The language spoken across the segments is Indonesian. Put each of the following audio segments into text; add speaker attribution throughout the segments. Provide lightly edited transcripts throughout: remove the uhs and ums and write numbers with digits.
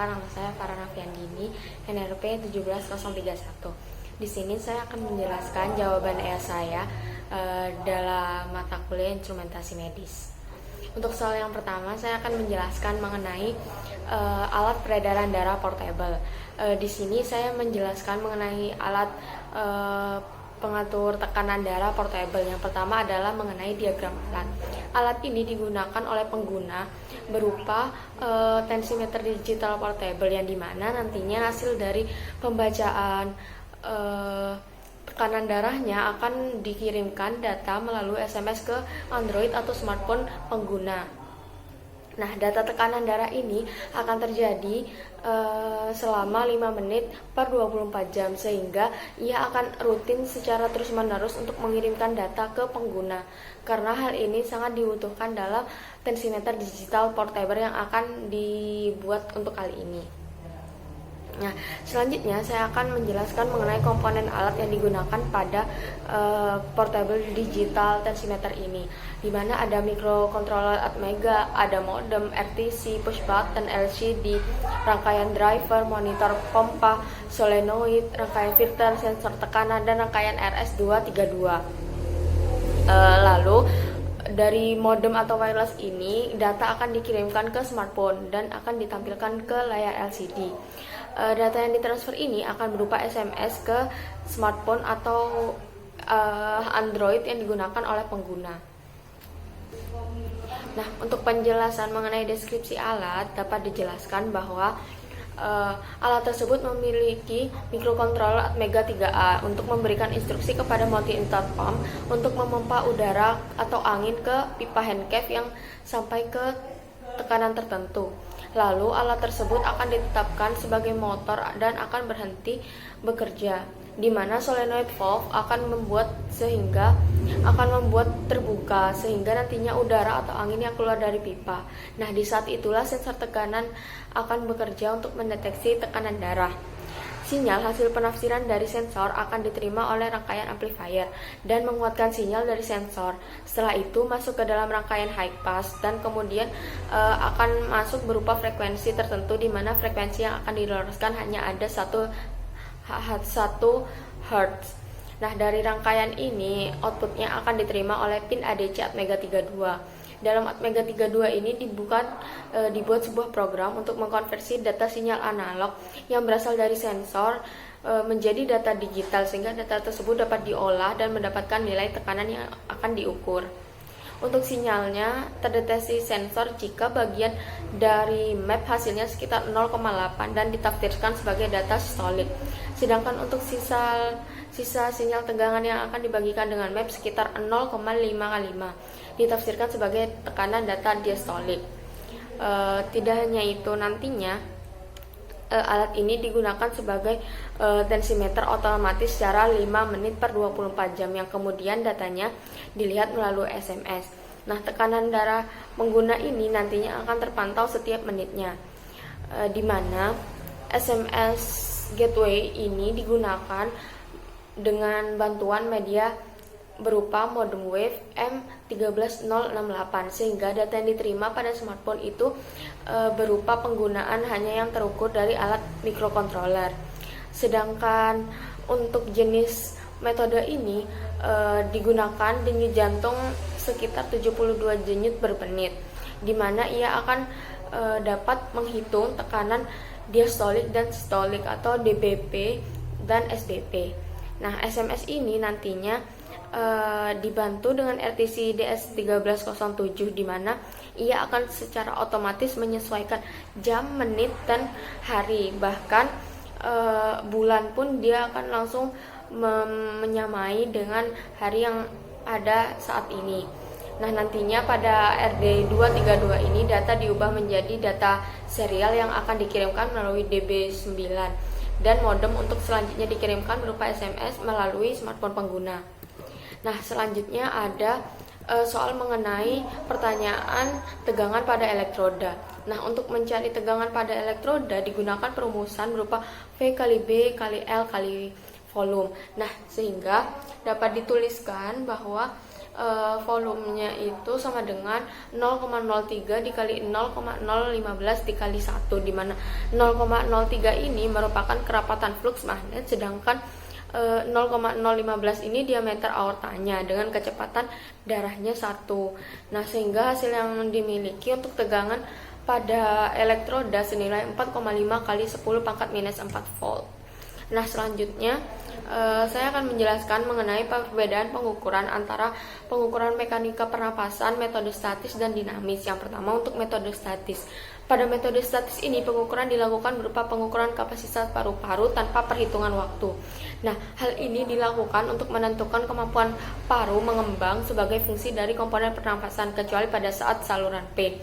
Speaker 1: perkenalkan, nama saya Farana Fiandini, NRP 17031. Di sini saya akan menjelaskan jawaban saya dalam mata kuliah instrumentasi medis. Untuk soal yang pertama, saya akan menjelaskan mengenai alat peredaran darah portable. Di sini saya menjelaskan mengenai alat pengatur tekanan darah portable. Yang pertama adalah mengenai diagram alat. Alat ini digunakan oleh pengguna berupa tensimeter digital portable, yang dimana nantinya hasil dari pembacaan tekanan darahnya akan dikirimkan data melalui SMS ke Android atau smartphone pengguna. Nah, data tekanan darah ini akan terjadi selama 5 menit per 24 jam, sehingga ia akan rutin secara terus-menerus untuk mengirimkan data ke pengguna. Karena hal ini sangat dibutuhkan dalam tensimeter digital portable yang akan dibuat untuk kali ini. Nah, selanjutnya saya akan menjelaskan mengenai komponen alat yang digunakan pada portable digital tensimeter ini, di mana ada microcontroller Atmega, ada modem, RTC, push button, LCD, rangkaian driver, monitor pompa, solenoid, rangkaian filter, sensor tekanan, dan rangkaian RS232. Lalu dari modem atau wireless ini, data akan dikirimkan ke smartphone dan akan ditampilkan ke layar LCD. Data yang ditransfer ini akan berupa SMS ke smartphone atau Android yang digunakan oleh pengguna. Nah, untuk penjelasan mengenai deskripsi alat, dapat dijelaskan bahwa alat tersebut memiliki microcontroller Atmega 3A untuk memberikan instruksi kepada multi-intercom untuk memompa udara atau angin ke pipa handcap yang sampai ke tekanan tertentu. Lalu alat tersebut akan ditetapkan sebagai motor dan akan berhenti bekerja, di mana solenoid valve akan membuat terbuka sehingga nantinya udara atau angin yang keluar dari pipa. Nah, di saat itulah sensor tekanan akan bekerja untuk mendeteksi tekanan darah. Sinyal hasil penafsiran dari sensor akan diterima oleh rangkaian amplifier dan menguatkan sinyal dari sensor. Setelah itu masuk ke dalam rangkaian high pass dan kemudian akan masuk berupa frekuensi tertentu, di mana frekuensi yang akan diloloskan hanya ada 1 Hz. Nah, dari rangkaian ini outputnya akan diterima oleh pin ADC Atmega 32. Dalam Atmega 32 ini dibuat sebuah program untuk mengkonversi data sinyal analog yang berasal dari sensor menjadi data digital, sehingga data tersebut dapat diolah dan mendapatkan nilai tekanan yang akan diukur. Untuk sinyalnya terdeteksi sensor jika bagian dari map hasilnya sekitar 0,8 dan ditafsirkan sebagai data sistolik. Sedangkan untuk sisa sinyal tegangan yang akan dibagikan dengan map sekitar 0,5 kali 5 ditafsirkan sebagai tekanan data diastolik. Tidak hanya itu, nantinya alat ini digunakan sebagai tensimeter otomatis secara 5 menit per 24 jam yang kemudian datanya dilihat melalui SMS. Nah, tekanan darah pengguna ini nantinya akan terpantau setiap menitnya, di mana SMS gateway ini digunakan dengan bantuan media berupa modem wave M13068, sehingga data yang diterima pada smartphone itu berupa penggunaan hanya yang terukur dari alat microcontroller. Sedangkan untuk jenis metode ini digunakan denyut jantung sekitar 72 denyut per menit, di mana ia akan dapat menghitung tekanan diastolik dan sistolik atau DBP dan SBP. Nah, SMS ini nantinya dibantu dengan RTC DS1307, di mana ia akan secara otomatis menyesuaikan jam, menit, dan hari. Bahkan bulan pun dia akan langsung menyamai dengan hari yang ada saat ini. Nah, nantinya pada RD232 ini data diubah menjadi data serial yang akan dikirimkan melalui DB9, dan modem untuk selanjutnya dikirimkan berupa SMS melalui smartphone pengguna. Nah, selanjutnya ada soal mengenai pertanyaan tegangan pada elektroda. Nah, untuk mencari tegangan pada elektroda digunakan perumusan berupa V kali B kali L kali volume. Nah, sehingga dapat dituliskan bahwa volumenya itu sama dengan 0,03 dikali 0,015 dikali 1, di mana 0,03 ini merupakan kerapatan fluks magnet, sedangkan 0,015 ini diameter aortanya dengan kecepatan darahnya 1. Nah, sehingga hasil yang dimiliki untuk tegangan pada elektroda senilai 4,5 kali 10 pangkat minus 4 volt. Nah, selanjutnya saya akan menjelaskan mengenai perbedaan pengukuran antara pengukuran mekanika pernapasan, metode statis, dan dinamis. Yang pertama untuk metode statis. Pada metode statis ini pengukuran dilakukan berupa pengukuran kapasitas paru-paru tanpa perhitungan waktu. Nah, hal ini dilakukan untuk menentukan kemampuan paru mengembang sebagai fungsi dari komponen pernapasan, kecuali pada saat saluran P.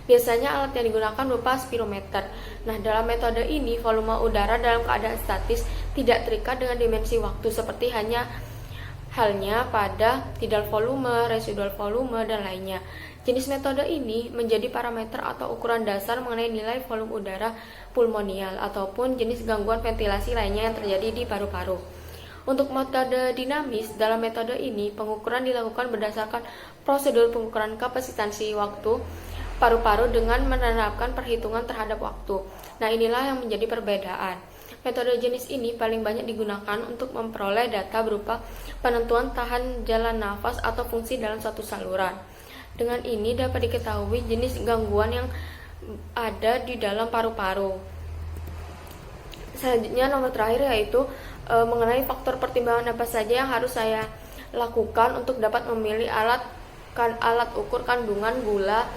Speaker 1: Biasanya alat yang digunakan berupa spirometer. Nah, dalam metode ini volume udara dalam keadaan statis tidak terikat dengan dimensi waktu seperti halnya pada tidal volume, residual volume, dan lainnya. Jenis metode ini menjadi parameter atau ukuran dasar mengenai nilai volume udara pulmonial ataupun jenis gangguan ventilasi lainnya yang terjadi di paru-paru. Untuk metode dinamis, dalam metode ini pengukuran dilakukan berdasarkan prosedur pengukuran kapasitansi waktu paru-paru dengan menerapkan perhitungan terhadap waktu. Nah, inilah yang menjadi perbedaan. Metode jenis ini paling banyak digunakan untuk memperoleh data berupa penentuan tahan jalan nafas atau fungsi dalam suatu saluran. Dengan ini dapat diketahui jenis gangguan yang ada di dalam paru-paru. Selanjutnya nomor terakhir yaitu mengenai faktor pertimbangan apa saja yang harus saya lakukan untuk dapat memilih alat ukur kandungan gula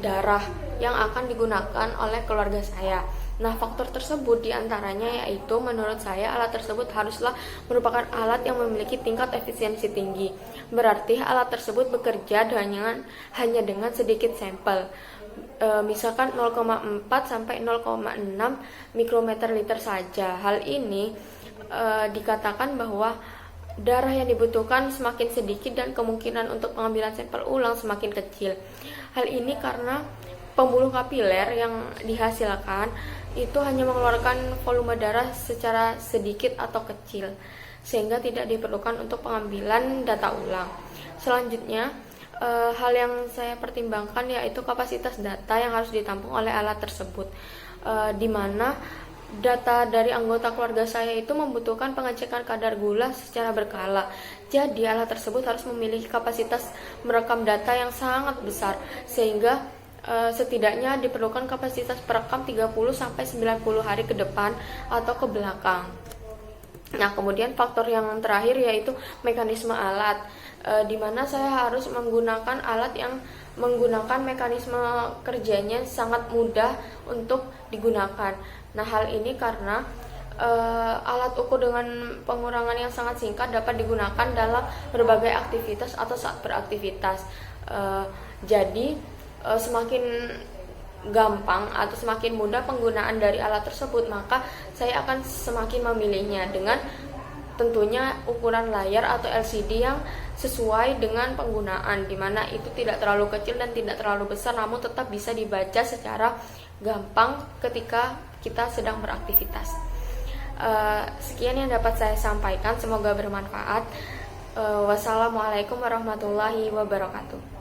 Speaker 1: darah yang akan digunakan oleh keluarga saya. Nah, faktor tersebut diantaranya yaitu menurut saya alat tersebut haruslah merupakan alat yang memiliki tingkat efisiensi tinggi. Berarti alat tersebut bekerja hanya dengan sedikit sampel. Misalkan 0,4 sampai 0,6 mikrometer liter saja. Hal ini dikatakan bahwa darah yang dibutuhkan semakin sedikit dan kemungkinan untuk pengambilan sampel ulang semakin kecil. Hal ini karena pembuluh kapiler yang dihasilkan itu hanya mengeluarkan volume darah secara sedikit atau kecil, sehingga tidak diperlukan untuk pengambilan data ulang. Selanjutnya, hal yang saya pertimbangkan yaitu kapasitas data yang harus ditampung oleh alat tersebut, di mana data dari anggota keluarga saya itu membutuhkan pengecekan kadar gula secara berkala. Jadi alat tersebut harus memiliki kapasitas merekam data yang sangat besar, sehingga setidaknya diperlukan kapasitas perekam 30-90 hari ke depan atau ke belakang. Nah, kemudian faktor yang terakhir yaitu mekanisme alat, di mana saya harus menggunakan alat yang menggunakan mekanisme kerjanya sangat mudah untuk digunakan. Nah, hal ini karena alat ukur dengan pengurangan yang sangat singkat dapat digunakan dalam berbagai aktivitas atau saat beraktivitas. Jadi semakin gampang atau semakin mudah penggunaan dari alat tersebut, maka saya akan semakin memilihnya dengan tentunya ukuran layar atau LCD yang sesuai dengan penggunaan, di mana itu tidak terlalu kecil dan tidak terlalu besar, namun tetap bisa dibaca secara gampang ketika kita sedang beraktivitas. Sekian yang dapat saya sampaikan, semoga bermanfaat. Wassalamualaikum warahmatullahi wabarakatuh.